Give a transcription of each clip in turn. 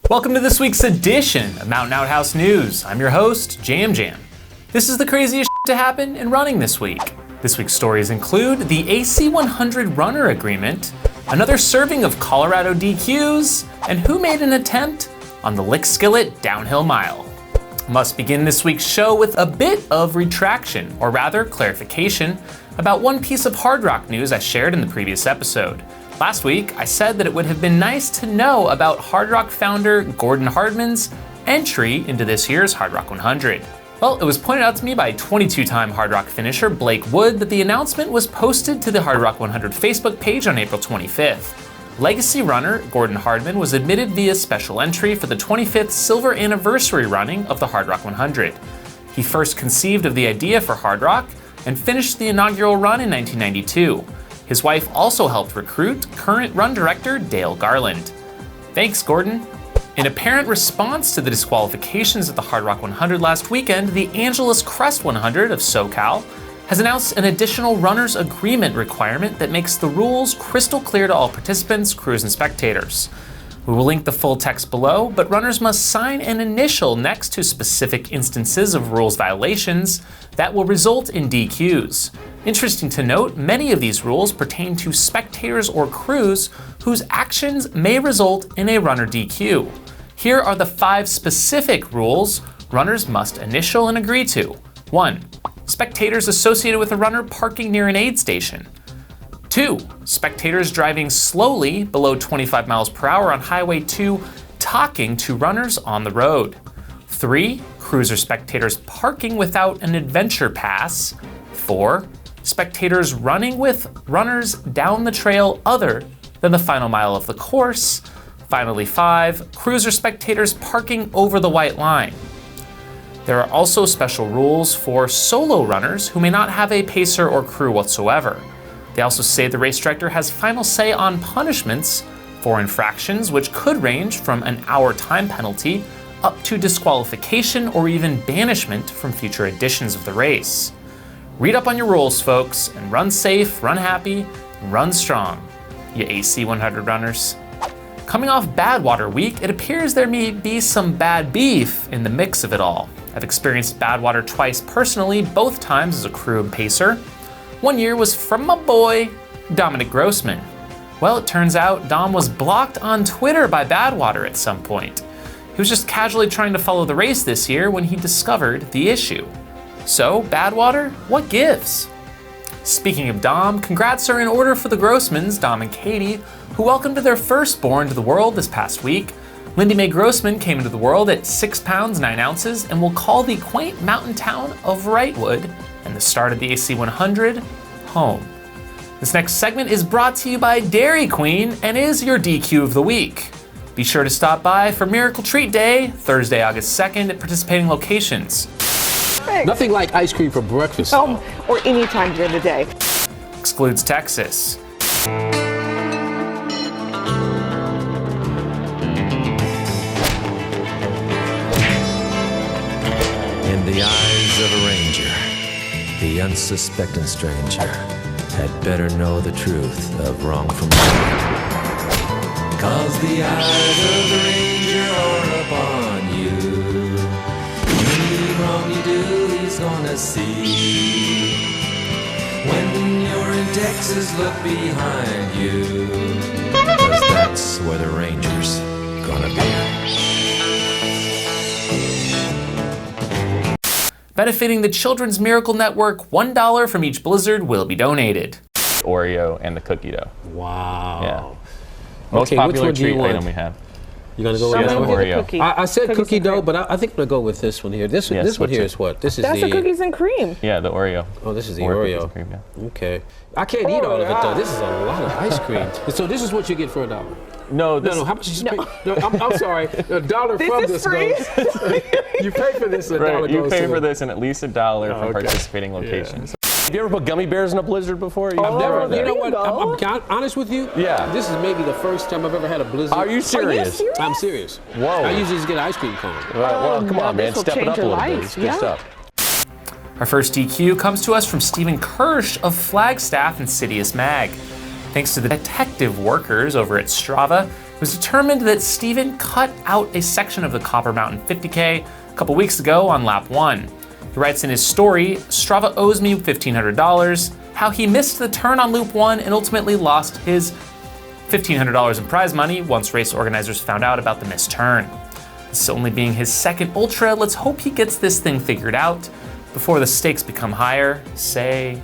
Welcome to this week's edition of Mountain Outhouse News. I'm your host, Jam Jam. This is the craziest to happen in running this week. This week's stories include the AC100 runner agreement, another serving of Colorado DQs, and who made an attempt on the Lickskillet downhill mile. Must begin this week's show with a bit of retraction, or rather clarification, about one piece of hard rock news I shared in the previous episode. Last week, I said that it would have been nice to know about hard rock founder Gordon Hardman's entry into this year's Hard Rock 100. Well, it was pointed out to me by 22-time Hard Rock finisher Blake Wood that the announcement was posted to the Hard Rock 100 Facebook page on April 25th. Legacy runner Gordon Hardman was admitted via special entry for the 25th silver anniversary running of the Hard Rock 100. He first conceived of the idea for Hard Rock and finished the inaugural run in 1992. His wife also helped recruit current run director Dale Garland. Thanks, Gordon. In apparent response to the disqualifications at the Hard Rock 100 last weekend, the Angeles Crest 100 of SoCal has announced an additional runner's agreement requirement that makes the rules crystal clear to all participants, crews, and spectators. We will link the full text below, but runners must sign an initial next to specific instances of rules violations that will result in DQs. Interesting to note, many of these rules pertain to spectators or crews whose actions may result in a runner DQ. Here are the 5 specific rules runners must initial and agree to. 1. Spectators associated with a runner parking near an aid station. 2. Spectators driving slowly below 25 miles per hour on Highway 2 talking to runners on the road. 3. Crews or spectators parking without an adventure pass. 4. Spectators running with runners down the trail other than the final mile of the course. Finally, 5. Crews or spectators parking over the white line. There are also special rules for solo runners who may not have a pacer or crew whatsoever. They also say the race director has final say on punishments for infractions, which could range from an hour time penalty up to disqualification or even banishment from future editions of the race. Read up on your rules, folks, and run safe, run happy, and run strong, you AC100 runners. Coming off Badwater Week, it appears there may be some bad beef in the mix of it all. I've experienced Badwater twice personally, both times as a crew and pacer. One year was from my boy, Dominic Grossman. Well, it turns out Dom was blocked on Twitter by Badwater at some point. He was just casually trying to follow the race this year when he discovered the issue. So, Badwater, what gives? Speaking of Dom, congrats are in order for the Grossmans, Dom and Katie, who welcomed their firstborn to the world this past week. Lindy Mae Grossman came into the world at 6 pounds 9 ounces and will call the quaint mountain town of Wrightwood and the start of the AC100 home. This next segment is brought to you by Dairy Queen and is your DQ of the week. Be sure to stop by for Miracle Treat Day, Thursday, August 2nd at participating locations. Thanks. Nothing like ice cream for breakfast. Or any time during the day. Excludes Texas. In the eyes of a ranger, the unsuspecting stranger had better know the truth of wrong from right. 'Cause the eyes of the ranger are upon you. Any wrong you do, he's gonna see. When you're in Texas, look behind you. 'Cause that's where the ranger's gonna be. Benefiting the Children's Miracle Network, $1 from each blizzard will be donated. Oreo and the cookie dough. Wow. Yeah. Most Okay, which popular one do you treat want? item we have. You gonna go with Yeah, that one? Oreo. Cookie. I said Cookies cookie and dough, cream. but I think I'm gonna go with this one here. This Yes, this one what's here it? is what? This is That's the the cookies and cream. Yeah, the Oreo. Oh, this is the Cookies Oreo. and cream, yeah. Okay. I can't eat all of it though. This is a lot of ice cream. So this is what you get for $1. No, this, No, how much you pay? No, I'm sorry. $1 This from is this free? goes. You pay for this. $1 right, you goes pay to for the- this and at least $1 from okay. participating locations. Have you ever put gummy bears in a blizzard before? I've never. there You know you what? go. I'm honest with you. Yeah. This is maybe the first time I've ever had a blizzard. Are you serious? serious? I'm serious. Whoa. I usually just get an ice cream cone. Well, come on, man. this will Step it change up a your little bit. life. It's good Yeah. stuff. Our first DQ comes to us from Stephen Kirsch of Flagstaff and Sidious Mag. Thanks to the detective workers over at Strava, It was determined that Steven cut out a section of the Copper Mountain 50K a couple weeks ago on lap 1. He writes in his story, Strava owes me $1,500, how he missed the turn on loop 1 and ultimately lost his $1,500 in prize money once race organizers found out about the missed turn. This only being his second ultra, let's hope he gets this thing figured out before the stakes become higher, say,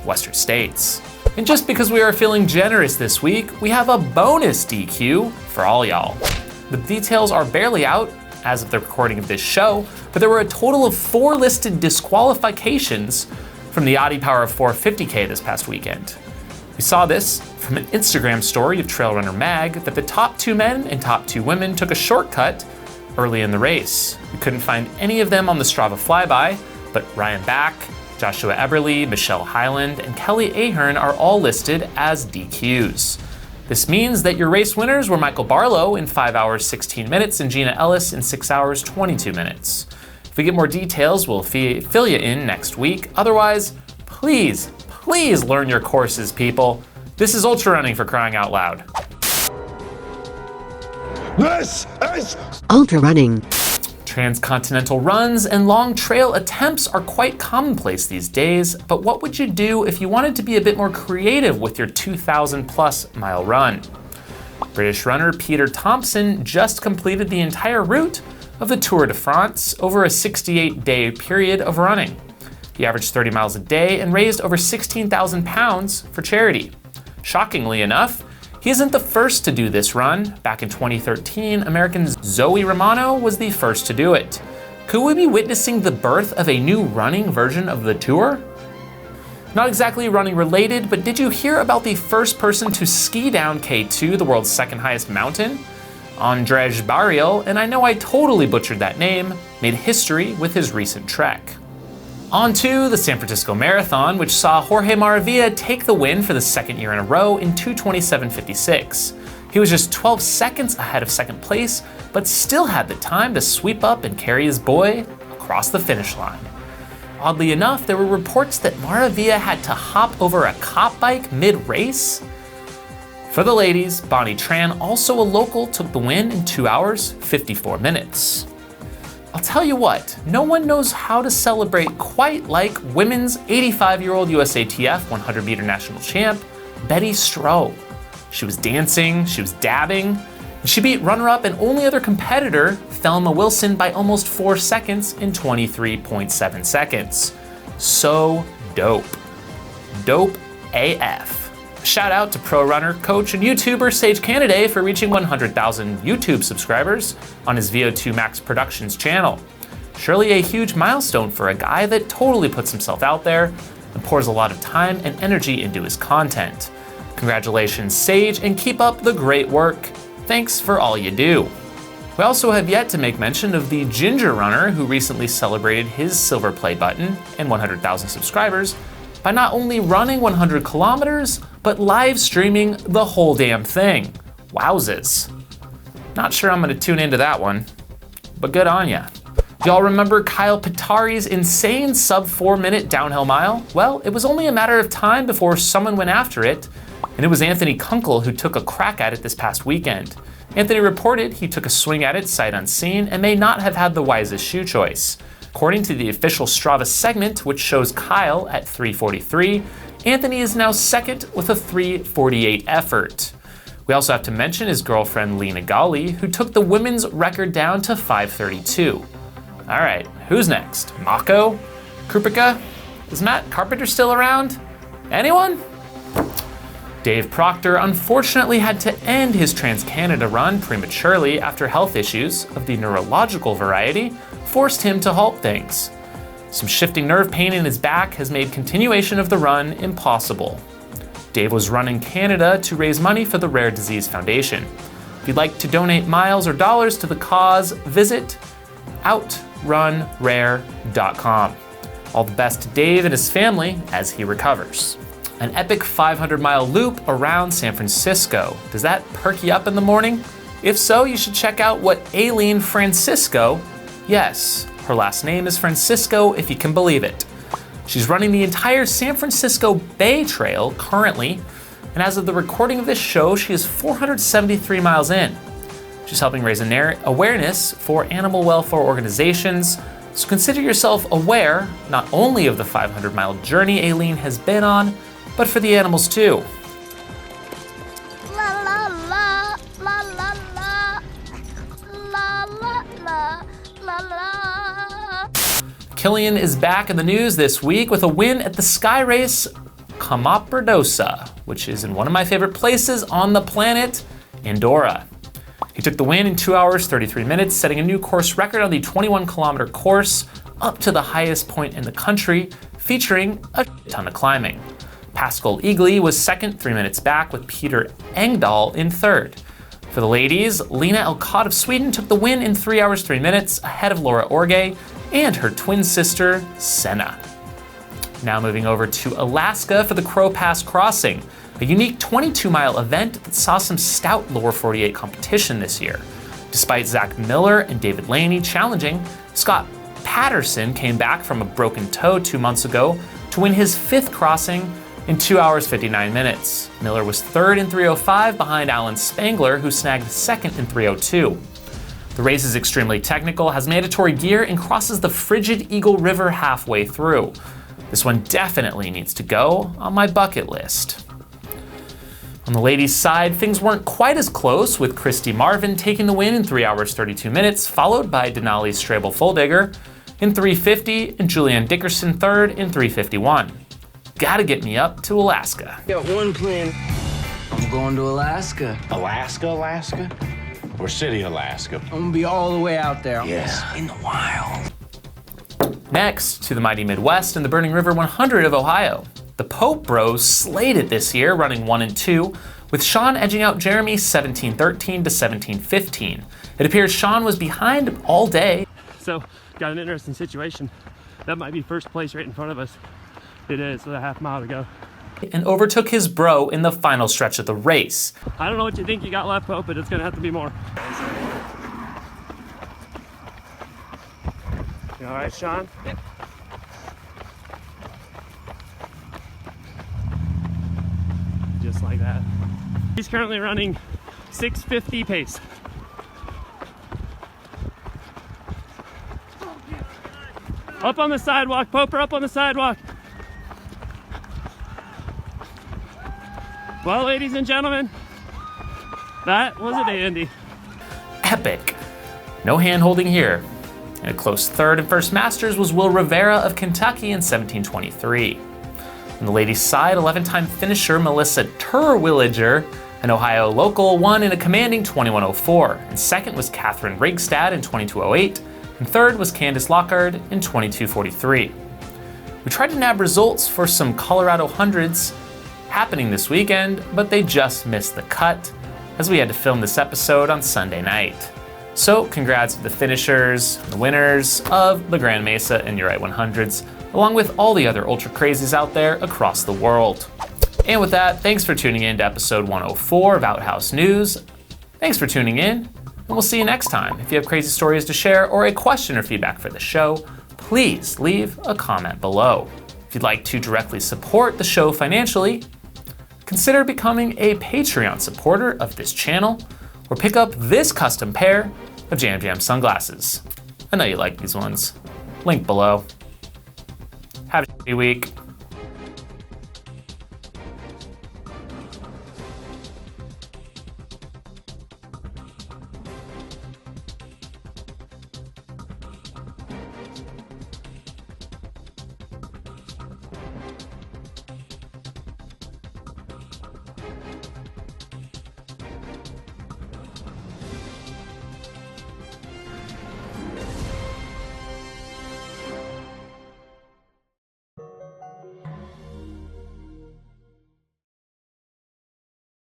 Western States. And just because we are feeling generous this week, we have a bonus DQ for all y'all. The details are barely out as of the recording of this show, but there were a total of 4 listed disqualifications from the Audi Power of 450K this past weekend. We saw this from an Instagram story of Trail Runner Mag that the top 2 men and top 2 women took a shortcut early in the race. We couldn't find any of them on the Strava flyby, but Ryan Back, Joshua Eberly, Michelle Hyland, and Kelly Ahern are all listed as DQs. This means that your race winners were Michael Barlow in 5 hours 16 minutes and Gina Ellis in 6 hours 22 minutes. If we get more details, we'll fill you in next week. Otherwise, please learn your courses, people. This is ultra running, for crying out loud. This is Ultra running. Transcontinental runs and long trail attempts are quite commonplace these days, but what would you do if you wanted to be a bit more creative with your 2,000+ mile run? British runner Peter Thompson just completed the entire route of the Tour de France over a 68-day period of running. He averaged 30 miles a day and raised over 16,000 pounds for charity. Shockingly enough, he isn't the first to do this run. Back in 2013, American Zoe Romano was the first to do it. Could we be witnessing the birth of a new running version of the Tour? Not exactly running related, but did you hear about the first person to ski down K2, the world's second highest mountain? Andrzej Bariel, and I know I totally butchered that name, made history with his recent trek. On to the San Francisco Marathon, which saw Jorge Maravilla take the win for the second year in a row in 2:27:56. He was just 12 seconds ahead of second place, but still had the time to sweep up and carry his boy across the finish line. Oddly enough, there were reports that Maravilla had to hop over a cop bike mid-race. For the ladies, Bonnie Tran, also a local, took the win in 2 hours, 54 minutes. I'll tell you what, no one knows how to celebrate quite like women's 85-year-old USATF 100-meter national champ, Betty Stroh. She was dancing, she was dabbing, and she beat runner-up and only other competitor, Thelma Wilson, by almost 4 seconds in 23.7 seconds. So dope. Dope AF. Shout out to pro runner, coach, and YouTuber Sage Canaday for reaching 100,000 YouTube subscribers on his VO2 Max Productions channel. Surely a huge milestone for a guy that totally puts himself out there and pours a lot of time and energy into his content. Congratulations, Sage, and keep up the great work. Thanks for all you do. We also have yet to make mention of the Ginger Runner who recently celebrated his silver play button and 100,000 subscribers by not only running 100 kilometers, but live streaming the whole damn thing. Wowzes. Not sure I'm gonna tune into that one, but good on ya. Y'all remember Kyle Pitari's insane sub 4-minute downhill mile? Well, it was only a matter of time before someone went after it, and it was Anthony Kunkel who took a crack at it this past weekend. Anthony reported he took a swing at it sight unseen and may not have had the wisest shoe choice. According to the official Strava segment, which shows Kyle at 3:43, Anthony is now second with a 3:48 effort. We also have to mention his girlfriend Lena Gali, who took the women's record down to 5:32. All right, who's next? Mako? Krupika? Is Matt Carpenter still around? Anyone? Dave Proctor unfortunately had to end his Trans-Canada run prematurely after health issues of the neurological variety forced him to halt things. Some shifting nerve pain in his back has made continuation of the run impossible. Dave was running Canada to raise money for the Rare Disease Foundation. If you'd like to donate miles or dollars to the cause, visit outrunrare.com. All the best to Dave and his family as he recovers. An epic 500-mile loop around San Francisco. Does that perk you up in the morning? If so, you should check out what Aileen Francisco, yes, her last name is Francisco if you can believe it. She's running the entire San Francisco Bay Trail currently and as of the recording of this show, she is 473 miles in. She's helping raise awareness for animal welfare organizations, so consider yourself aware not only of the 500-mile journey Aileen has been on, but for the animals too. La la la la la la la la la la. Killian is back in the news this week with a win at the Sky Race Kamaperdosa, which is in one of my favorite places on the planet, Andorra. He took the win in 2 hours, 33 minutes, setting a new course record on the 21-kilometer course up to the highest point in the country, featuring a ton of climbing. Pascal Egli was second, 3 minutes back, with Peter Engdahl in third. For the ladies, Lena Elcott of Sweden took the win in 3 hours, 3 minutes, ahead of Laura Orge and her twin sister, Senna. Now moving over to Alaska for the Crow Pass Crossing, a unique 22-mile event that saw some stout lower 48 competition this year. Despite Zach Miller and David Laney challenging, Scott Patterson came back from a broken toe 2 months ago to win his 5th crossing in 2 hours, 59 minutes. Miller was third in 3:05 behind Alan Spangler, who snagged second in 3:02. The race is extremely technical, has mandatory gear, and crosses the frigid Eagle River halfway through. This one definitely needs to go on my bucket list. On the ladies' side, things weren't quite as close, with Christy Marvin taking the win in 3 hours, 32 minutes, followed by Denali Strabel-Foldager in 3:50 and Julianne Dickerson third in 3:51. Gotta get me up to Alaska. Got one plan. I'm going to Alaska. Alaska? Or City, Alaska? I'm gonna be all the way out there. Yeah. In the wild. Next, to the mighty Midwest and the Burning River 100 of Ohio. The Pope Bros slayed it this year, running 1 and 2, with Sean edging out Jeremy 17-13 to 17-15. It appears Sean was behind all day. So, got an interesting situation. That might be first place right in front of us. It is, with a half mile to go. And overtook his bro in the final stretch of the race. I don't know what you think you got left, Pope, but it's gonna have to be more. You all right, Sean? Yep. Just like that. He's currently running 6:50 pace. Up on the sidewalk, Poper, up on the sidewalk. Well, ladies and gentlemen, that was a dandy. Epic. No hand-holding here. In a close third and first Masters was Will Rivera of Kentucky in 17-23. On the ladies' side, 11-time finisher Melissa Terwilliger, an Ohio local, won in a commanding 21:04, and second was Catherine Rigstad in 22:08, and third was Candice Lockard in 22:43. We tried to nab results for some Colorado hundreds happening this weekend, but they just missed the cut, as we had to film this episode on Sunday night. So congrats to the finishers, the winners of the Grand Mesa and Uri 100s, along with all the other ultra crazies out there across the world. And with that, thanks for tuning in to episode 104 of Outhouse News. Thanks for tuning in, and we'll see you next time. If you have crazy stories to share or a question or feedback for the show, please leave a comment below. If you'd like to directly support the show financially, consider becoming a Patreon supporter of this channel, or pick up this custom pair of Jam Jam sunglasses. I know you like these ones. Link below. Have a shitty week.